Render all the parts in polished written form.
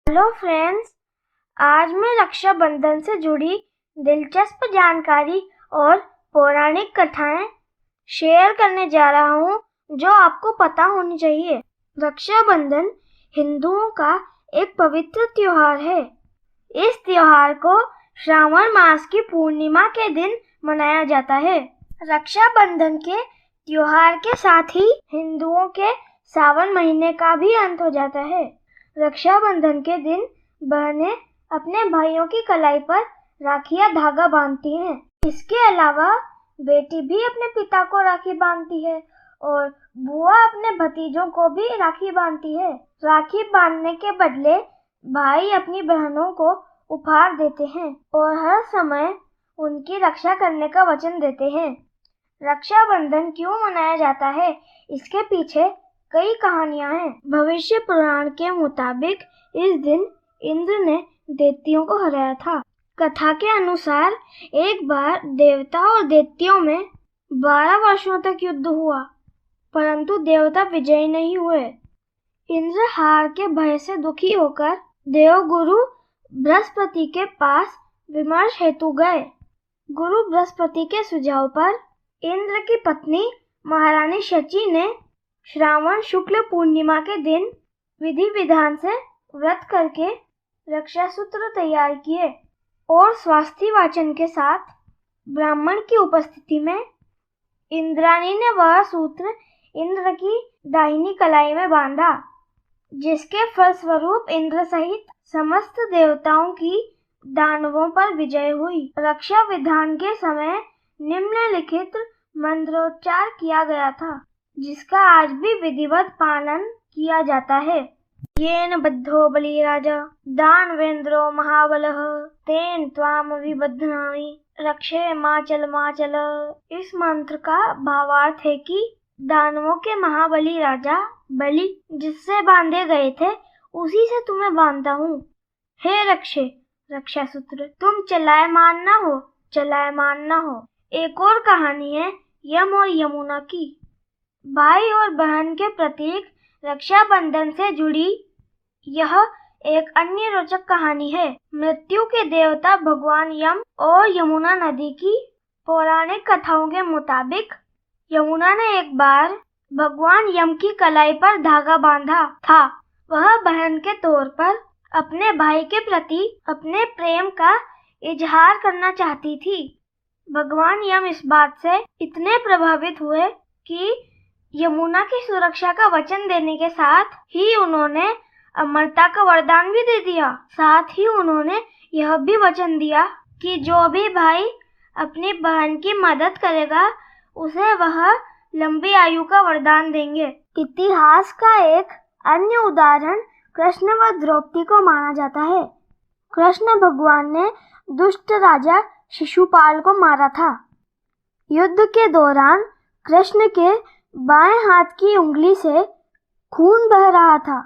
Hello friends, आज मैं रक्षाबंधन से जुड़ी दिलचस्प जानकारी और पौराणिक कथाएं शेयर करने जा रहा हूं जो आपको पता होनी चाहिए। रक्षाबंधन हिंदुओं का एक पवित्र त्योहार है। इस त्योहार को श्रावण मास की पूर्णिमा के दिन मनाया जाता है। रक्षाबंधन के त्योहार के साथ ही हिंदुओं के सावन महीने का भी अंत हो जाता है। रक्षाबंधन के दिन बहनें अपने भाइयों की कलाई पर राखी या धागा बांधती हैं। इसके अलावा बेटी भी अपने पिता को राखी बांधती है और बुआ अपने भतीजों को भी राखी बांधती है। राखी बांधने के बदले भाई अपनी बहनों को उपहार देते हैं और हर समय उनकी रक्षा करने का वचन देते हैं। रक्षाबंधन क्यों मनाया जाता है, इसके पीछे कई कहानियां हैं। भविष्य पुराण के मुताबिक इस दिन इंद्र ने दैत्यों को हराया था। कथा के अनुसार एक बार देवता और दैत्यों में 12 वर्षों तक युद्ध हुआ, परंतु देवता विजयी नहीं हुए। इंद्र हार के भय से दुखी होकर देवगुरु बृहस्पति के पास विमर्श हेतु गए। गुरु बृहस्पति के सुझाव पर इंद्र की पत्नी महारानी शची ने श्रावण शुक्ल पूर्णिमा के दिन विधि विधान से व्रत करके रक्षा सूत्र तैयार किए और स्वास्थ्य वाचन के साथ ब्राह्मण की उपस्थिति में इंद्राणी ने वह सूत्र इंद्र की दाहिनी कलाई में बांधा, जिसके फलस्वरूप इंद्र सहित समस्त देवताओं की दानवों पर विजय हुई। रक्षा विधान के समय निम्नलिखित मंत्रोच्चार किया गया था, जिसका आज भी विधिवत पालन किया जाता है। येन बद्धो बलिराजा दानवेंद्रो महाबलः तेन त्वाम विबध्नामि रक्षे माचल माचल। इस मंत्र का भावार्थ है कि दानवों के महाबली राजा बलि जिससे बांधे गए थे उसी से तुम्हें बांधता हूँ। हे रक्षे रक्षा सूत्र, तुम चलायमान न हो। एक और कहानी है यम और यमुना की। भाई और बहन के प्रतीक रक्षाबंधन से जुड़ी यह एक अन्य रोचक कहानी है। मृत्यु के देवता भगवान यम और यमुना नदी की पौराणिक कथाओं के मुताबिक यमुना ने एक बार भगवान यम की कलाई पर धागा बांधा था। वह बहन के तौर पर अपने भाई के प्रति अपने प्रेम का इजहार करना चाहती थी। भगवान यम इस बात से इतने प्रभावित हुए कि यमुना की सुरक्षा का वचन देने के साथ ही उन्होंने अमरता का वरदान भी दे दिया। साथ ही उन्होंने यह भी वचन दिया कि जो भी भाई अपनी बहन की मदद करेगा उसे वह लंबी आयु का वरदान देंगे। इतिहास का एक अन्य उदाहरण कृष्ण व द्रौपदी को माना जाता है। कृष्ण भगवान ने दुष्ट राजा शिशुपाल को मारा था। युद्ध के दौरान कृष्ण के बाएं हाथ की उंगली से खून बह रहा था।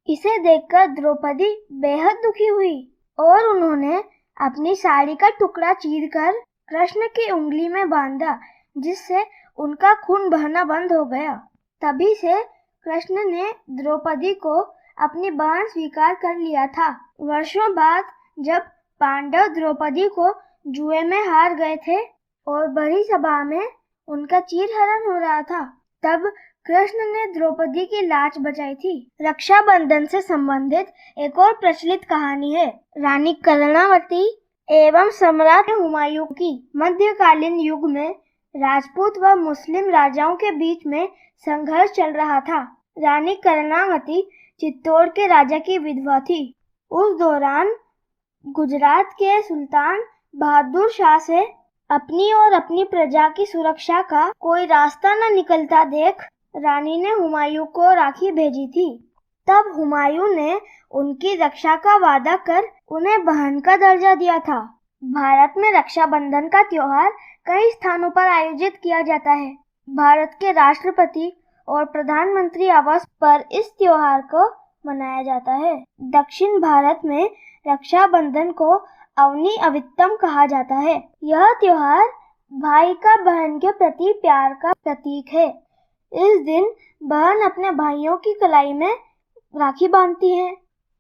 इसे देखकर द्रौपदी बेहद दुखी हुई और उन्होंने अपनी साड़ी का टुकड़ा चीरकर कृष्ण की उंगली में बांधा, जिससे उनका खून बहना बंद हो गया। तभी से कृष्ण ने द्रौपदी को अपनी बहन स्वीकार कर लिया था। वर्षों बाद जब पांडव द्रौपदी को जुए में हार गए थे और बड़ी सभा में उनका चीरहरण हो रहा था, तब कृष्ण ने द्रौपदी की लाज बचाई थी। रक्षाबंधन से संबंधित एक और प्रचलित कहानी है रानी कर्णावती एवं सम्राट हुमायूं की। मध्यकालीन युग में राजपूत व मुस्लिम राजाओं के बीच में संघर्ष चल रहा था। रानी कर्णावती चित्तौड़ के राजा की विधवा थी। उस दौरान गुजरात के सुल्तान बहादुर शाह से अपनी और अपनी प्रजा की सुरक्षा का कोई रास्ता न निकलता देख रानी ने हुमायूं को राखी भेजी थी। तब हुमायूं ने उनकी रक्षा का वादा कर उन्हें बहन का दर्जा दिया था। भारत में रक्षाबंधन का त्योहार कई स्थानों पर आयोजित किया जाता है। भारत के राष्ट्रपति और प्रधानमंत्री आवास पर इस त्योहार को मनाया जाता है। दक्षिण भारत में रक्षाबंधन को अवनी अवित्तम कहा जाता है। यह त्योहार भाई का बहन के प्रति प्यार का प्रतीक है। इस दिन बहन अपने भाइयों की कलाई में राखी बांधती है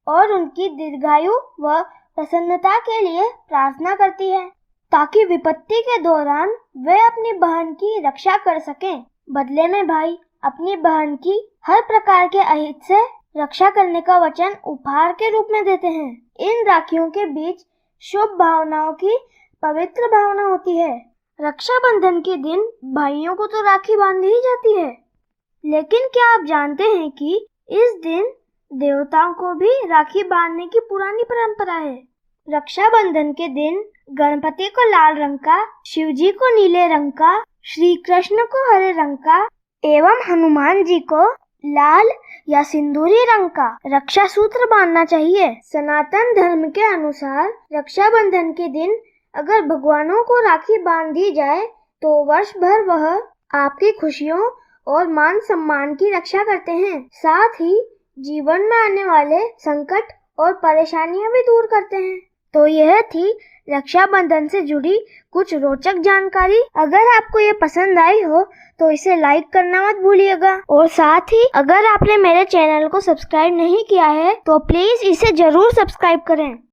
और उनकी दीर्घायु व प्रसन्नता के लिए प्रार्थना करती है, ताकि विपत्ति के दौरान वे अपनी बहन की रक्षा कर सकें। बदले में भाई अपनी बहन की हर प्रकार के अहित से रक्षा करने का वचन उपहार के रूप में देते हैं। इन राखियों के बीच शुभ भावनाओं की पवित्र भावना होती है। रक्षाबंधन के दिन भाइयों को तो राखी बांधी ही जाती है, लेकिन क्या आप जानते हैं कि इस दिन देवताओं को भी राखी बांधने की पुरानी परंपरा है। रक्षाबंधन के दिन गणपति को लाल रंग का, शिव जी को नीले रंग का, श्री कृष्ण को हरे रंग का एवं हनुमान जी को लाल या सिंदूरी रंग का रक्षा सूत्र बांधना चाहिए। सनातन धर्म के अनुसार रक्षाबंधन के दिन अगर भगवानों को राखी बांध दी जाए तो वर्ष भर वह आपकी खुशियों और मान सम्मान की रक्षा करते हैं, साथ ही जीवन में आने वाले संकट और परेशानियां भी दूर करते हैं। तो यह थी रक्षाबंधन से जुड़ी कुछ रोचक जानकारी। अगर आपको ये पसंद आई हो तो इसे लाइक करना मत भूलिएगा, और साथ ही अगर आपने मेरे चैनल को सब्सक्राइब नहीं किया है तो प्लीज इसे जरूर सब्सक्राइब करें।